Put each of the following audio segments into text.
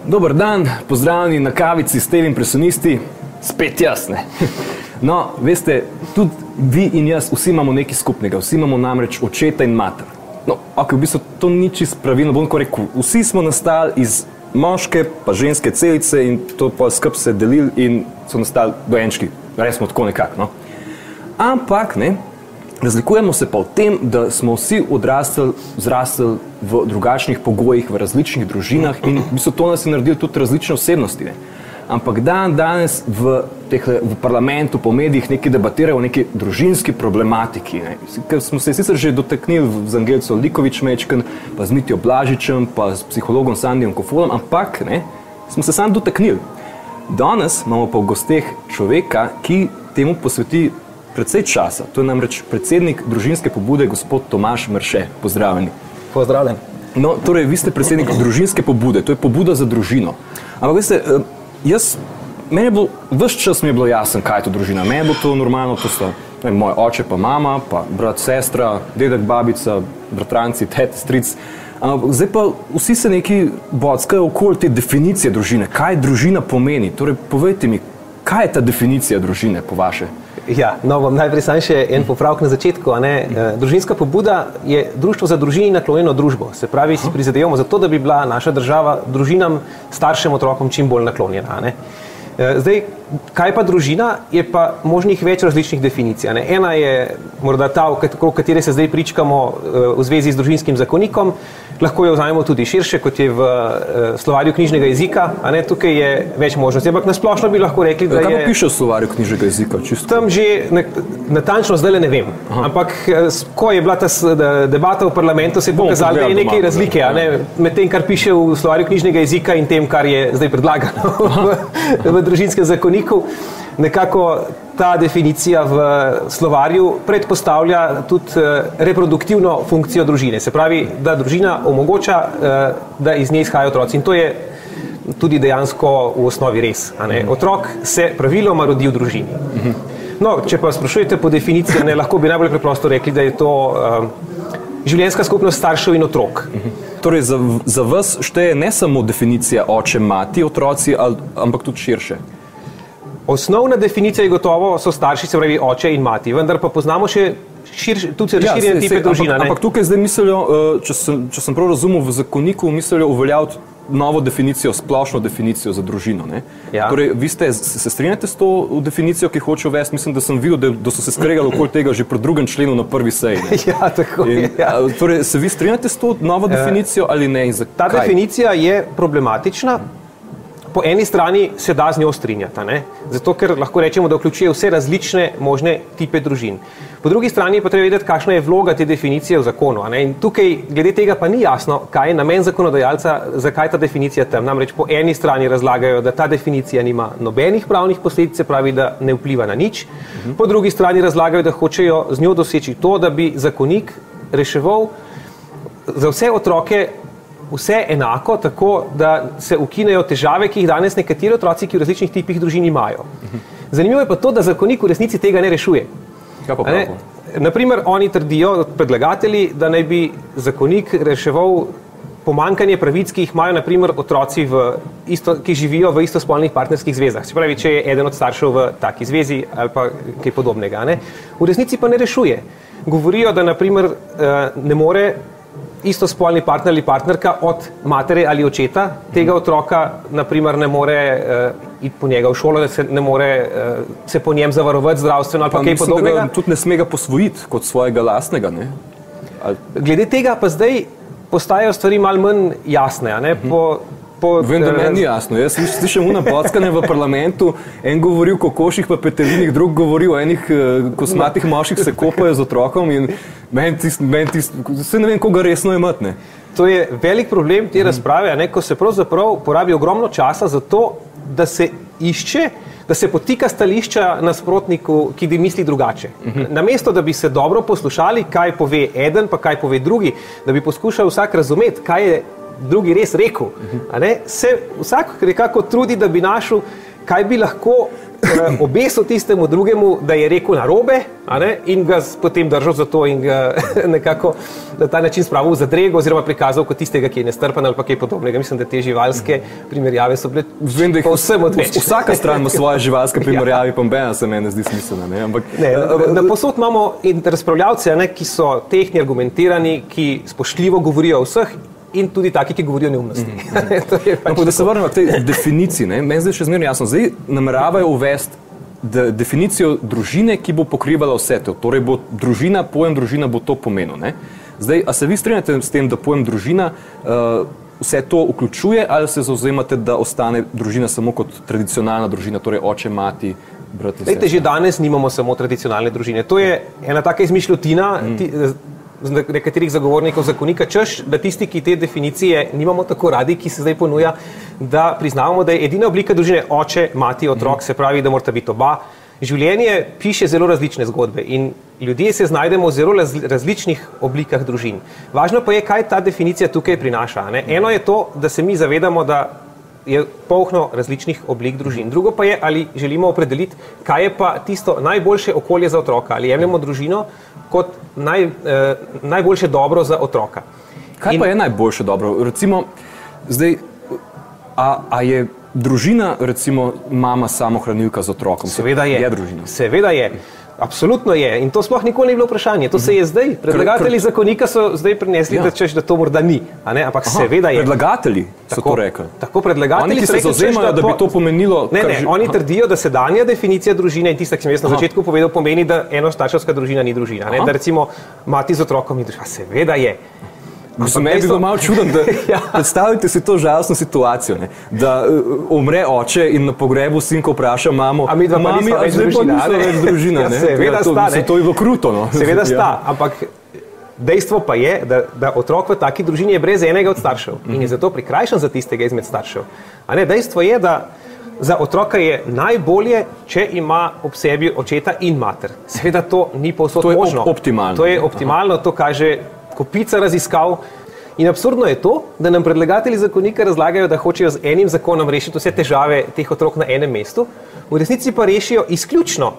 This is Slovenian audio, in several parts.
Dober dan, pozdravljeni na kavici s TV impresionisti, spet jaz, ne. No, veste, tudi vi in jaz, vsi imamo nekaj skupnega, vsi imamo namreč očeta in mater. No, ok, v bistvu to ni čisto pravilno, bom tako rekel, vsi smo nastali iz moške pa ženske celice in to pa skup se delili in so nastali dojenčki, resmo tako nekako, no. Ampak, ne, razlikujemo se pa v tem, da smo vsi zrastli v drugačnih pogojih, v različnih družinah in v bistvu to nas je naredilo tudi različne osebnosti, ne. Ampak danes v parlamentu, po medijih nekaj debatirajo o neki družinski problematiki, ne. Ker smo se sicer že dotaknili z Angelco Likovič mečken, pa z Mitjo Blažičem, pa s psihologom Sandijem Kofolom, ampak, ne, smo se sam dotaknili. Danes imamo pa v gosteh človeka, ki temu posveti precej časa. To je namreč predsednik družinske pobude, gospod Tomaž Mrše. Pozdravljeni. Pozdravljen. No, torej, vi ste predsednik družinske pobude, to je pobuda za družino. Ampak, veste, meni je bilo, ves čas mi je bilo jasno, kaj je to družina. Meni je bilo to normalno, to so moj oče pa mama, pa brat, sestra, dedek, babica, bratranci, tet, stric. Zdaj pa vsi se neki bockajo okoli te definicije družine. Kaj družina pomeni? Torej, povejte mi, kaj je ta definicija družine po vaše? Ja, no, bom najprej sam še en popravek na začetku. Družinska pobuda je društvo za družini naklonjeno družbo. Se pravi, si prizadevamo za to, da bi bila naša država družinam, staršem, otrokom čim bolj naklonjena. Zdaj, kaj pa družina, je pa možnih več različnih definicij. Ena je morda ta, o kateri se zdaj pričkamo v zvezi z družinskim zakonikom, lahko jo vzamemo tudi širše, kot je v slovarju knjižnega jezika, Tukaj je več možnosti, ampak nasplošno bi lahko rekli, da je... Kaj pa piše v slovarju knjižnega jezika? Tam že natančno zdaj ne vem, ampak ko je bila ta debata v parlamentu, se je pokazalo, da je nekaj razlike med tem, kar piše v slovarju knjižnega jezika in tem, kar je zdaj predlagano v družinskem zakoniku. Nekako ta definicija v slovarju predpostavlja tudi reproduktivno funkcijo družine. Se pravi, da družina omogoča, da iz nje izhajajo otroci. In to je tudi dejansko v osnovi res. Otrok se praviloma rodi v družini. No, če pa sprašujete po definiciji, lahko bi najbolj preprosto rekli, da je to življenjska skupnost staršev in otrok. Torej, za vas šteje ne samo definicija oče, mati, otroci, ampak tudi širše? Osnovna definicija je gotovo so starši, se pravi oče in mati, vendar pa poznamo še tudi razširjene tipe družina. Ampak tukaj zdaj mislijo, če sem prav razumel, v zakoniku mislijo uveljaviti novo definicijo, splošno definicijo za družino. Torej, vi se strinjate s to definicijo, ki hoče uvesti? Mislim, da sem videl, da so se skregali okoli tega že pri 2. členu na prvi seji. Ja, tako je. Torej, se vi strinjate s to novo definicijo ali ne? Ta definicija je problematična. Po eni strani se da z njo strinjati, zato ker lahko rečemo, da vključuje vse različne možne tipe družin. Po drugi strani pa treba vedeti, kakšna je vloga te definicije v zakonu. In tukaj glede tega pa ni jasno, kaj je namen zakonodajalca, zakaj ta definicija tam. Namreč po eni strani razlagajo, da ta definicija nima nobenih pravnih posledic, se pravi, da ne vpliva na nič. Po drugi strani razlagajo, da hočejo z njo doseči to, da bi zakonik reševal za vse otroke vse enako, tako da se ukinejo težave, ki jih danes nekateri otroci, ki v različnih tipih družin imajo. Zanimivo je pa to, da zakonik v resnici tega ne rešuje. Naprimer, oni trdijo, predlagatelji, da naj bi zakonik reševal pomanjkanje pravic, ki jih imajo naprimer otroci, ki živijo v istospolnih partnerskih zvezah. Se pravi, če je eden od staršev v taki zvezi ali pa kaj podobnega. V resnici pa ne rešuje. Govorijo, da naprimer ne more istospolni partner ali partnerka od matere ali očeta tega otroka, naprimer, ne more iti po njega v šolo, da se ne more se po njem zavarovati zdravstveno ali pa kaj podobnega. Tudi ne sme ga posvojiti kot svojega lastnega, ne? Glede tega pa zdaj postajajo stvari malo manj jasne, Vem, da meni ni jasno. Jaz slišam bockanje v parlamentu, en govori o kokoših pa petelinah, drug govori o enih kosmatih moških se kopajo z otrokom in se ne vem, koga resno imati. To je velik problem te razprave, ko se pravzaprav porabi ogromno časa za to, da se išče, da se potika stališča nasprotniku, ki misli drugače. Namesto, da bi se dobro poslušali, kaj pove eden, pa kaj pove drugi, da bi poskušal vsak razumeti, kaj je drugi res rekel, se vsak nekako trudi, da bi našel kaj bi lahko obesil tistemu drugemu, da je rekel narobe, in ga potem držal za to in ga nekako na ta način spravil v zadrego oziroma prikazal kot tistega, ki je nestrpen ali pa kaj podobnega. Mislim, da te živalske primerjave so bile povsem odvečne. Vsaka stran ima svoje živalske primerjave, pa nobena se meni ne zdi smiselna. Na posod imamo razpravljavce, ki so tehni, argumentirani, ki spoštljivo govorijo o vseh, in tudi taki, ki govorijo neumnosti. Da se vrnemo k tej definiciji, meni zdaj še zmerno jasno. Zdaj nameravajo uvesti definicijo družine, ki bo pokrivala vse to. Torej bo družina, pojem družina bo to pomenil. Zdaj, a se vi strinjate s tem, da pojem družina vse to vključuje, ali se zavzemate, da ostane družina samo kot tradicionalna družina, torej oče, mati, brat in sestra? Že danes nimamo samo tradicionalne družine. To je ena taka izmišljotina nekaterih zagovornikov zakonika, češ, da tisti, ki te definicije nimamo tako radi, ki se zdaj ponuja, da priznavamo, da je edina oblika družine oče, mati, otrok, se pravi, da morata biti oba. Življenje piše zelo različne zgodbe in ljudje se znajdemo v zelo različnih oblikah družin. Važno pa je, kaj ta definicija tukaj prinaša. Eno je to, da se mi zavedamo, da je polno različnih oblik družin. Drugo pa je, ali želimo opredeliti, kaj je pa tisto najboljše okolje za otroka, ali jemljemo družino kot najboljše dobro za otroka. Kaj pa je najboljše dobro? Recimo, zdaj, a je družina, recimo, mama samohranilka z otrokom? Seveda je. Je družina? Seveda je. Absolutno je. In to sploh nikoli ni bilo vprašanje. To se je zdaj. Predlagatelji zakonika so zdaj prinesli, da to morda ni. Ampak seveda je. Predlagatelji so to rekli. Tako predlagatelji. Oni, ki se zavzemajo, da bi to pomenilo... Oni trdijo, da sedanja definicija družine in tista, ki sem jaz na začetku povedal, pomeni, da enostarševska družina ni družina. Da recimo mati z otrokom ni družina. Seveda je. Meni bi bilo malo čudno, da predstavite si to žalostno situacijo, da umre oče in na pogrebu sinko vpraša mamo, mami, a zdaj pa niso več družina. Seveda sta. To je bilo kruto. Seveda sta, ampak dejstvo pa je, da otrok v taki družini je brez enega od staršev in je zato prikrajšan za tistega izmed staršev. Dejstvo je, da za otroka je najbolje, če ima ob sebi očeta in mater. Seveda to ni povsod možno. To je optimalno, to kaže kopica raziskav. In absurdno je to, da nam predlagatelji zakonika razlagajo, da hočejo z enim zakonom rešiti vse težave teh otrok na enem mestu, v resnici pa rešijo izključno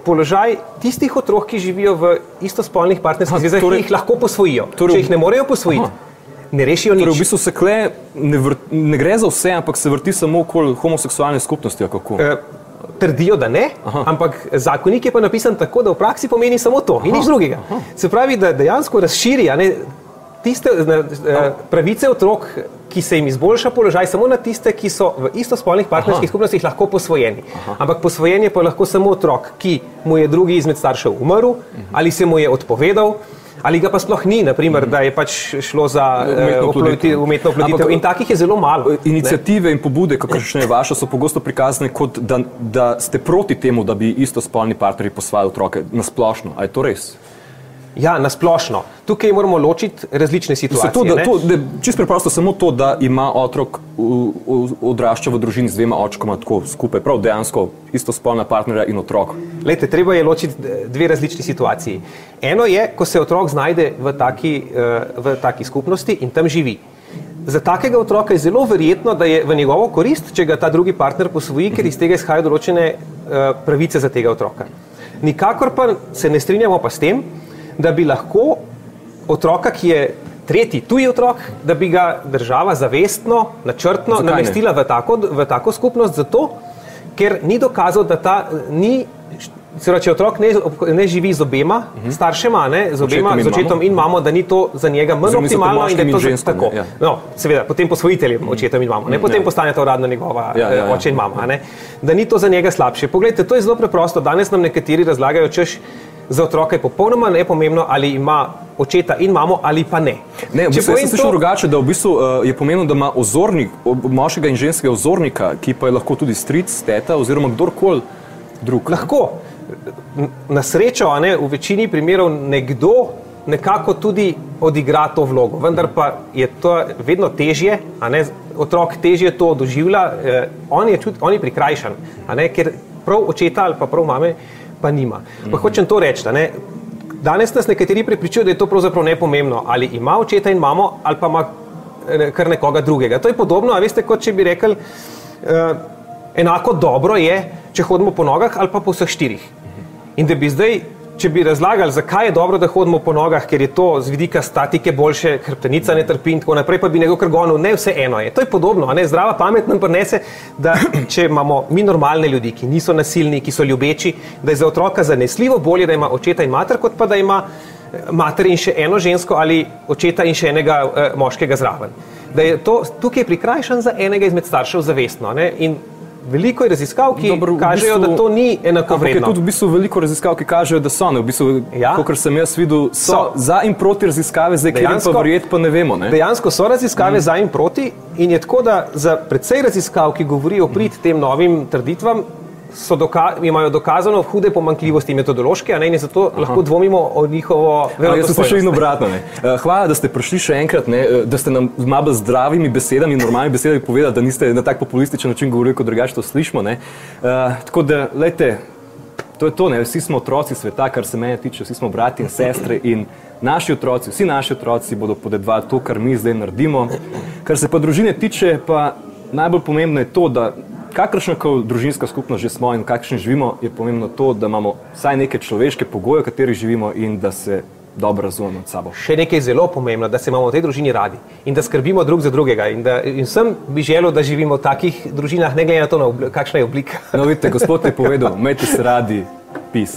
položaj tistih otrok, ki živijo v istospolnih partnerskih zvezah, ki jih lahko posvojijo. Če jih ne morejo posvojiti, ne rešijo nič. Torej v bistvu se kle ne gre za vse, ampak se vrti samo okoli homoseksualne skupnosti, kako? Trdijo, da ne, ampak zakonik je pa napisan tako, da v praksi pomeni samo to in nič drugega. Se pravi, da dejansko razširi tiste pravice otrok, ki se jim izboljša položaj, samo na tiste, ki so v istospolnih partnerskih skupnostih lahko posvojeni. Ampak posvojen je pa lahko samo otrok, ki mu je drugi izmed staršev umrl, ali se mu je odpovedal, ali ga pa sploh ni, naprimer, da je pač šlo za umetno oploditev. In takih je zelo malo. Iniciative in pobude, kakršne je vaša, so pogosto prikazane kot, da ste proti temu, da bi istospolni partnerji posvajali otroke. Nasplošno. A je to res? Ja, nasplošno. Tukaj moramo ločiti različne situacije. Čisto preprosto samo to, da ima otrok odrašča v družini z dvema očkoma tako skupaj, prav dejansko istospolna partnerja in otrok. Glejte, treba je ločiti dve različni situaciji. Eno je, ko se otrok znajde v taki skupnosti in tam živi. Za takega otroka je zelo verjetno, da je v njegovo korist, če ga ta drugi partner posvoji, ker iz tega izhajajo določene pravice za tega otroka. Nikakor pa se ne strinjamo pa s tem, da bi lahko otroka, ki je tretji tuji otrok, da bi ga država zavestno, načrtno namestila v tako skupnost, zato, ker ni dokazal, da ta ni, če otrok ne živi z obema staršema, z očetom in mamo, da ni to za njega manj optimalno in da je to tako. No, seveda, potem posvojiteljem očetom in mamo, potem postaneta uradno njegova oče in mama, da ni to za njega slabše. Poglejte, to je zelo preprosto. Danes nam nekateri razlagajo, češ, za otroka je popolnoma nepomembno, ali ima očeta in mamo ali pa ne. Ne, v bistvu sem slišal drugače, da v bistvu je pomembno, da ima ozornik, moškega in ženskega ozornika, ki pa je lahko tudi stric, teta oziroma kdorkoli drug. Lahko. Na srečo, v večini primerov nekdo nekako tudi odigra to vlogo, vendar pa je to vedno težje, otrok težje to doživlja, on je prikrajšan, ker prav očeta ali pa prav mame pa nima. Pa hočem to reči, danes nas nekateri prepričujejo, da je to pravzaprav nepomembno, ali ima očeta in mamo, ali pa ima kar nekoga drugega. To je podobno, a veste, kot če bi rekli, enako dobro je, če hodimo po nogah ali pa po vseh štirih. In da bi zdaj, če bi razlagali, zakaj je dobro, da hodimo po nogah, ker je to z vidika statike boljše, hrbtenica ne trpi in tako naprej, pa bi nekdo kar gonil, ne, vse eno je. To je podobno, a ne, zdrava pamet nam prinese, da če imamo mi normalne ljudi, ki niso nasilni, ki so ljubeči, da je za otroka zanesljivo bolje, da ima očeta in mater, kot pa da ima mater in še eno žensko ali očeta in še enega moškega zraven. Da je to tukaj prikrajšan za enega izmed staršev zavestno, ne, in veliko je raziskav, ki kažejo, da to ni enakovredno. Ampak je tudi v bistvu veliko raziskav, ki kažejo, da so, ne, v bistvu, kakor sem jaz videl, so za in proti raziskave, zdaj kjer pa verjeti pa ne vemo, ne. Dejansko so raziskave za in proti in je tako, da za precej raziskav, ki govorijo prid tem novim trditvam, imajo dokazano hude pomanjkljivosti metodološke, a ne, in zato lahko dvomimo o njihovo verodostojnost. Jaz sem še in obratno, ne. Hvala, da ste prišli še enkrat, ne, da ste nam z malo zdravimi besedami, normalnimi besedami povedali, da niste na tak populističen način govorili, kot drugače to slišimo, ne. Tako da, lejte, to je to, ne, vsi smo otroci sveta, kar se mene tiče, vsi smo brati in sestre in naši otroci, vsi naši otroci bodo podedovali to, kar mi zdaj naredimo. Kar se pa družine tiče, pa najbolj pomembno je to, da kakršna družinska skupnost že smo in kakšni živimo, je pomembno to, da imamo vsaj neke človeške pogoje, v katerih živimo in da se dobro razumemo med sabo. Še nekaj zelo pomembno, da se imamo v tej družini radi in da skrbimo drug za drugega in vsem bi želel, da živimo v takih družinah, ne glede na to, kakšna je oblika. No, vidite, gospod je povedal, imejte se radi, peace.